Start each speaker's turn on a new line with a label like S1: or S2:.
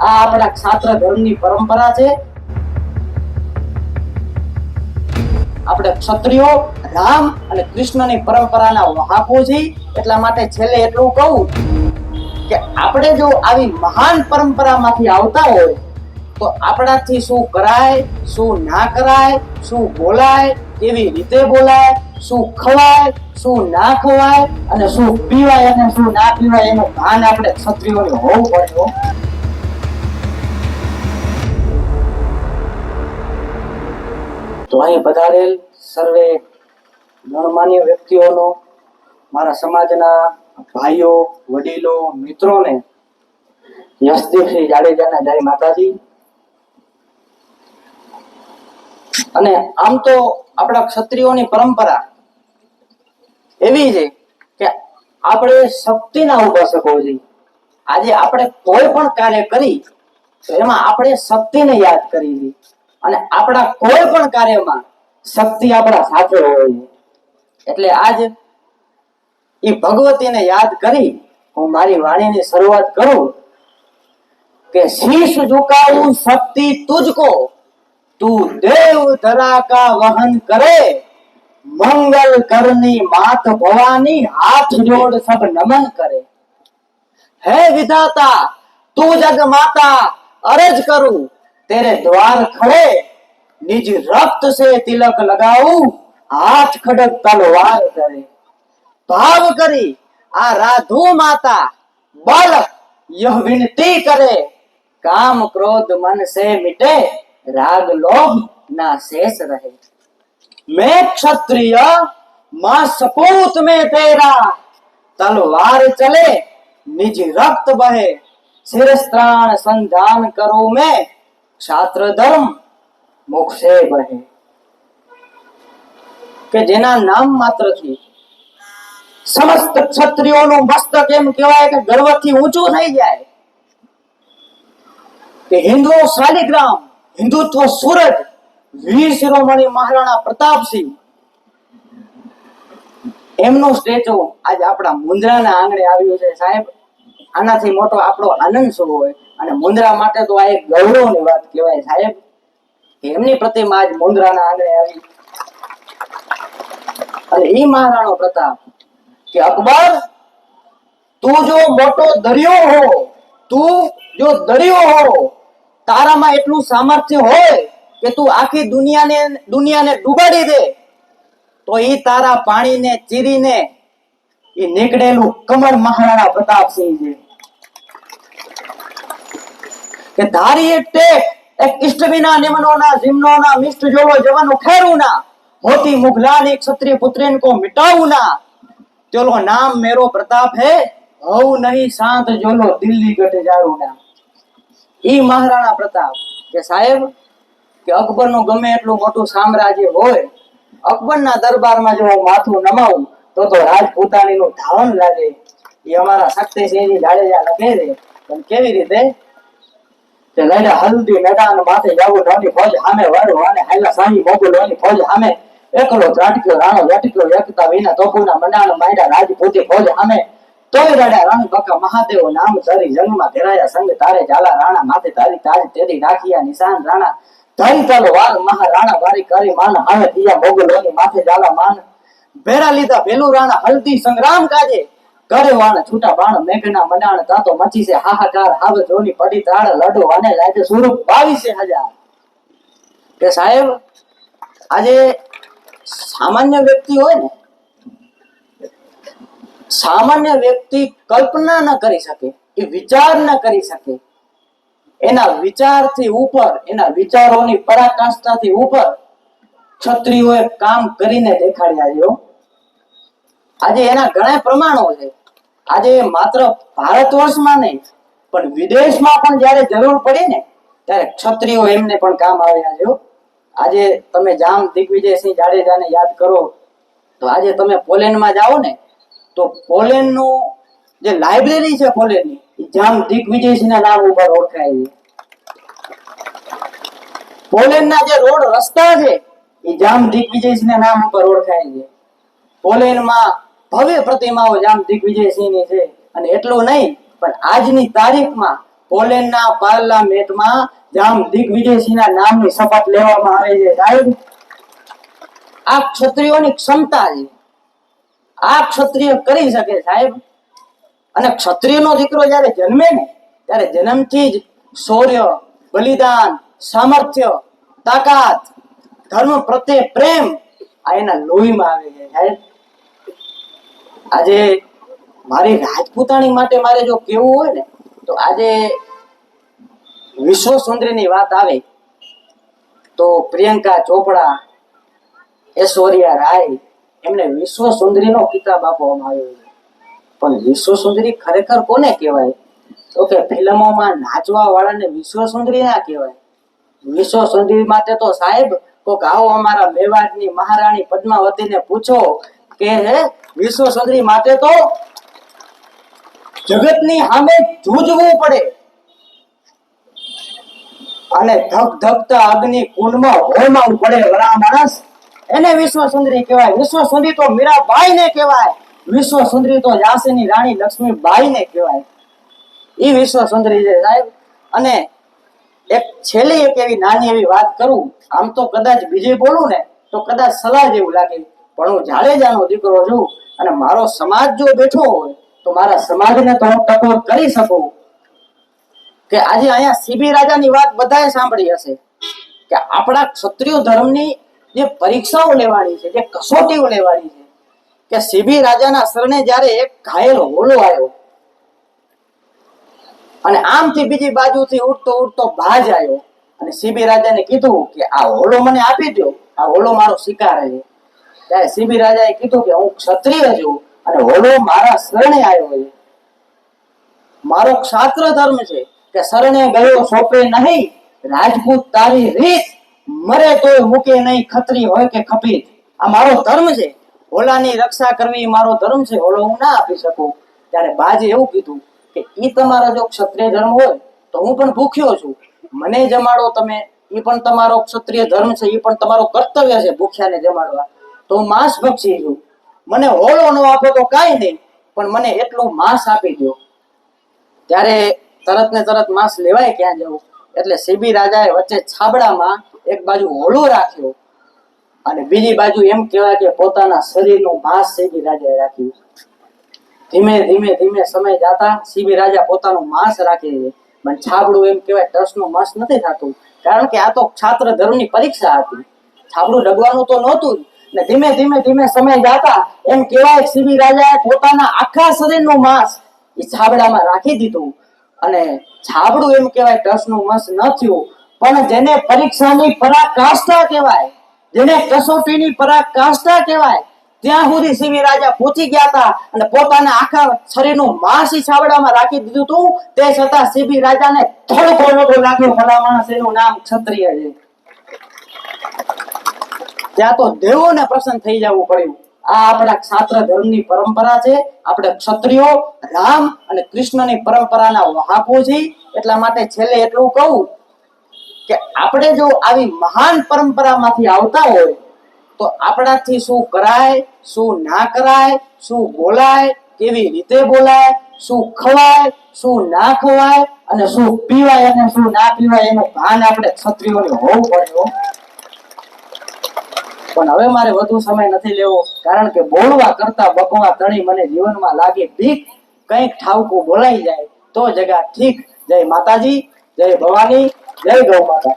S1: આ આપણા ક્ષાત્ર ધર્મની પરંપરા છે. આપણે ક્ષત્રિયો રામ અને કૃષ્ણની પરંપરાના વહાકો છીએ. એટલા માટે છેલ્લે એટલું કહું કે આપણે જો આવી મહાન પરંપરામાંથી આવતા હોય તો આપણાથી શું કરાય, શું ના કરાય, શું બોલાય, કેવી રીતે બોલાય, શું ખવાય, શું ના ખવાય, અને શું પીવાય અને શું ના પીવાય એનું ભાન આપણે ક્ષત્રિયોને હોવું પડે. તો અહીં પધારેલ સર્વે ગણમાન્ય વ્યક્તિઓનો, મારા સમાજના ભાઈઓ, વડીલો, મિત્રોને યશદેવસિંહ જાડેજાના જય માતાજી. અને આમ તો આપણા ક્ષત્રિયોની પરંપરા એવી છે કે આપણે શક્તિના ઉપાસકો છીએ. આજે આપણે કોઈ પણ કાર્ય કરી તો એમાં આપણે શક્તિને યાદ કરી અને આપણા કોઈ પણ કાર્યમાં શક્તિ આપણા સાથે હોય છે. એટલે આજ એ ભગવતીને યાદ કરી હું મારી વાણીની શરૂઆત કરું કે શીશ ઝુકાવું શક્તિ તુજકો, તું દેવ ધરા કા વહન કરે, મંગલ કરની માત ભવાની, હાથ જોડ સબ નમન કરે. હે વિધાતા તું જગ माता, अरज करूं तेरे द्वार खड़े, निज रक्त से तिलक लगाऊं, हाथ खड़क तलवार करे. भाव करी आ राधु माता, बालक यह विनती करे, काम क्रोध मन से मिटे, राग लोभ ना शेष रहे. मैं क्षत्रिय मां सपूत में तेरा, तलवार चले निज रक्त बहे, शिरस्त्राण संधान करो मैं, क्षात्र धर्म मोक्षे बहे. કે જેના નામ માત્રથી સમસ્ત ક્ષત્રિયોનું મસ્તક એમ કહેવાય કે ગર્વથી ઊંચું થઈ જાય. કે હિન્દુ શાલિગ્રામ, હિન્દુત્વ સૂરજ, વીર શિરોમણી મહારાણા પ્રતાપસિંહ એમનું સ્ટેચ્યુ આજે આપણા મુન્દ્રાના આંગણે આવ્યું છે. સાહેબ, આનાથી મોટો આપણો આનંદ શું હોય? અને મુન્દ્રા માટે તો આ એક ગૌરવની વાત કહેવાય સાહેબ કે એમની પ્રતિમા આજ મુન્દ્રાના આંગણે આવી. અને ઈ મહારાણો પ્રતાપ કે અકબર તું જો મોટો દરિયો હો, તું જો દરિયો હો, તારામાં એટલું સામર્થ્ય હોય કે તું આખી દુનિયાને ડૂબાડી દે તો ઈ તારા પાણીને ચીરીને ઈ નીકળેલું કમળ મહારાણા પ્રતાપસિંહ છે. કે ધારી ટેક એક ઇષ્ટ વિના નિમનોના જીમનોના મિષ્ટ જોલો જવાનું ખેરું ના, होती मुगलानी क्षत्रिय पुत्रेन को मिटाऊ ना, चलो नाम मेरो प्रताप है, हऊ नहीं शांत जोलो दिल्ली गट जारू ना. ઈ મહારાણા પ્રતાપ કે સાહેબ કે અકબર નું ગમે એટલું મોટું સામ્રાજ્ય હોય, અકબરના દરબારમાં જો માથું નમાવું તો રાજપૂતાણી નું ધાવન લાગે. એ અમારા શક્તિસિંહ જાડેજા લખે છે. પણ કેવી રીતે કે લડા હલ્દી મેદાન માથે જાવું નાની ફોજ સામે વાળું અને હાલા સાહી મોગલોની ફોજ સામે એકલો ત્રાટક્યો રાણો લટક્યો, એકતા વિના તોપુના મંડાણ માંડ્યા રાજપૂતી ફોજ સામે તોય રડ્યા રણ બકા મહાદેવ નામ ધરી જન્મમાં ધરાયા સંગ તારે ઝાલા રાણા માથે તારી તાજ તેરી નાખિયા નિશાન રાણા ધન તલવાર મહારાણા વારી કરી માન હામે તીયા મોગલોની માથે ઝાલા માન ભેરા લીધા ભેલું રાણા હલ્દી સંગ્રામ કાજે કરે વાણ છૂટા બાણ મેઘના મંડાણ તાતો મચી છે હાહાકાર હાવ જોની પડી તાળ લડો અને લાગે સ્વરૂપ 22,000. કે સાહેબ આજે સામાન્ય વ્યક્તિ હોય ને, સામાન્ય વ્યક્તિ કલ્પના ન કરી શકે, એ વિચાર ન કરી શકે, એના વિચારથી ઉપર, એના વિચારોની પરાકાષ્ઠાથી ઉપર ક્ષત્રિયોએ કામ કરીને દેખાડ્યા છે. આજે એના ઘણા પ્રમાણો છે. આજે માત્ર ભારત વર્ષમાં નહીં પણ વિદેશમાં પણ જ્યારે જરૂર પડી ને ત્યારે ક્ષત્રિયો એમને પણ કામ આવ્યા છે. આજે તમે જામ દિગ્વિજયસિંહ જાડેજાને યાદ કરો તો આજે તમે પોલેન્ડમાં જાઓ ને તો પોલેન્ડનું જે લાઇબ્રેરી છે પોલેન્ડની, એ જામ દિગ્વિજયસિંહના નામ ઉપર ઓળખાય છે. પોલેન્ડના જે રોડ રસ્તા છે એ જામ દિગ્વિજયસિંહના નામ ઉપર ઓળખાય છે. પોલેન્ડમાં ભવ્ય પ્રતિમાઓ જામ દિગ્વિજયસિંહની છે. અને એટલું નહીં પણ આજની તારીખમાં પોલેન્ડના પાર્લામેન્ટમાં જામ દિગ્વિજયસિંહના નામની શપથ લેવામાં આવે છે સાહેબ. આ ક્ષત્રિયોની ક્ષમતા છે, આ ક્ષત્રિય કરી શકે સાહેબ. અને ક્ષત્રિયનો દીકરો જયારે જન્મે ને ત્યારે જન્મથી જ શૌર્ય, બલિદાન, સામર્થ્ય, તાકાત, ધર્મ પ્રત્યે પ્રેમ આ એના લોહીમાં આવે છે સાહેબ. આજે મારી રાજપૂતાણી માટે મારે જો કેવું હોય ને તો આજે વિશ્વ સુંદરીની વાત આવે તો પ્રિયંકા ચોપડા, ઐશ્વર્યા રાય એમને વિશ્વ સુંદરીનો કિતાબ આપવામાં આવ્યો છે. પણ વિશ્વ સુંદરી ખરેખર કોને કહેવાય? તો કે ફિલ્મોમાં નાચવા વાળાને વિશ્વ સુંદરી ના કહેવાય. વિશ્વ સુંદરી માટે તો સાહેબ કોક આવો અમારા મેવાડની મહારાણી પદ્માવતીને પૂછો કે વિશ્વ સુંદરી માટે તો જગતની સામે જૂજવું પડે અને ધક ધકતા અગ્નિ કુંડમાં હોમાવું પડે. વરા માણસ એને વિશ્વ સુંદરી કહેવાય. વિશ્વ સુંદરી તો મીરાબાઈ ને કહેવાય. વિશ્વ સુંદરી તો ઝાંસીની રાણી લક્ષ્મીબાઈ ને કહેવાય. એ વિશ્વ સુંદરી છે સાહેબ. અને એક છેલ્લી એક એવી નાની એવી વાત કરું. આમ તો કદાચ બીજે બોલું ને તો કદાચ સલાહ જેવું લાગે, પણ હું જાડેજાનો દીકરો છું અને મારો સમાજ જો બેઠો હોય તો મારા સમાજને તો હું ટકોર કરી શકું. કે આજે અહીંયા સીબી રાજાની વાત બધાએ સાંભળી હશે કે આપણા ક્ષત્રિય ધર્મની જે પરીક્ષાઓ લેવાની છે, જે કસોટીઓ લેવાની છે, કે સીબી રાજાના શરણે જ્યારે એક ઘાયલ હોલો આવ્યો અને આમથી બીજી બાજુથી ઉઠતો ઉઠતો ભાજ આવ્યો અને સીબી રાજાને કીધું કે આ હોલો મને આપી દો, આ હોલો મારો શિકાર છે. ત્યારે સીબી રાજાએ કીધું કે હું ક્ષત્રિય છું અને હોલો મારા શરણે આવ્યો છે. મારો ક્ષાત્ર ધર્મ છે કે શરણે ગયો સોંપે નહીં, રાજપૂત તારી રીત, મરે તોય મૂકે નહીં, ખત્રી હોય કે ખપીત. આ મારો ધર્મ છે, હોલાની રક્ષા કરવી મારો ધર્મ છે, હોલો હું ના આપી શકું. ત્યારે બાજે એવું કીધું કે ઈ તમારો જો ક્ષત્રિય ધર્મ હોય તો હું પણ ભૂખ્યો છું, મને જમાડો તમે, ઈ પણ તમારો ક્ષત્રિય ધર્મ છે, ઈ પણ તમારો કર્તવ્ય છે ભૂખ્યાને જમાડવા. તો હું માંસ ભક્ષી છું, મને હોલો ન આપો તો કાંઈ નહીં, પણ મને એટલું માંસ આપી દો. ત્યારે તરત ને તરત માંસ લેવાય ક્યાં જવું, એટલે સીબી રાજાએ વચ્ચે છાબડામાં એક બાજુ હોલું રાખ્યું અને બીજી બાજુ એમ કહેવાય કે પોતાના શરીરનું માંસ સીબી રાજાએ રાખ્યું. ધીમે ધીમે ધીમે સમય જતા સીબી રાજા પોતાનું માંસ રાખે છે, પણ છાબડું એમ કહેવાય ટ્રસ્ટનું માંસ નથી થતું, કારણ કે આ તો છાત્ર ધર્મની પરીક્ષા હતી. છાબડું ડગવાનું તો નહોતું ને ધીમે ધીમે ધીમે સમય જતા એમ કહેવાય સીબી રાજાએ પોતાના આખા શરીરનું માંસ એ છાબડામાં રાખી દીધું અને છાબડું એમ કહેવાય ટ્રસ્ટનું માંસ ન થયું. પણ જેને પરીક્ષાની પરાકાષ્ઠા કહેવાય, જેને કસોટીની પરાકાષ્ઠા કહેવાય, ત્યાં સુધી સીબી રાજા પહોંચી ગયા હતા અને પોતાના આખા શરીરનું માંસ છાબડામાં રાખી દીધું હતું. તે છતાં સીબી રાજાને થોડો નતો લાગ્યો ભલા માણસ એનું નામ ક્ષત્રિય છે. ત્યાં તો દેવોને પ્રસન્ન થઈ જવું પડ્યું. આ આપણા ક્ષાત્ર ધર્મની પરંપરા છે. આપણે ક્ષત્રિયો રામ અને કૃષ્ણની પરંપરાના વહાપો છીએ. એટલા માટે છેલ્લે એટલું કહું કે આપણે જો આવી મહાન પરંપરામાંથી આવતા હોય તો આપણાથી શું કરાય, શું ના કરાય, શું બોલાય, કેવી રીતે બોલાય, શું ખવાય, શું ના ખવાય અને શું પીવાય અને શું ના પીવાય એનું ભાન આપણે ક્ષત્રિયોને હોવું પડે. પણ હવે મારે વધુ સમય નથી લેવો, કારણ કે બોલવા કરતા બકવા તણી મને જીવનમાં લાગે ભીખ. કંઈક ઠાવકું બોલાઈ જાય તો જગા ઠીક. જય માતાજી, જય ભવાની, જય ગૌ માતા.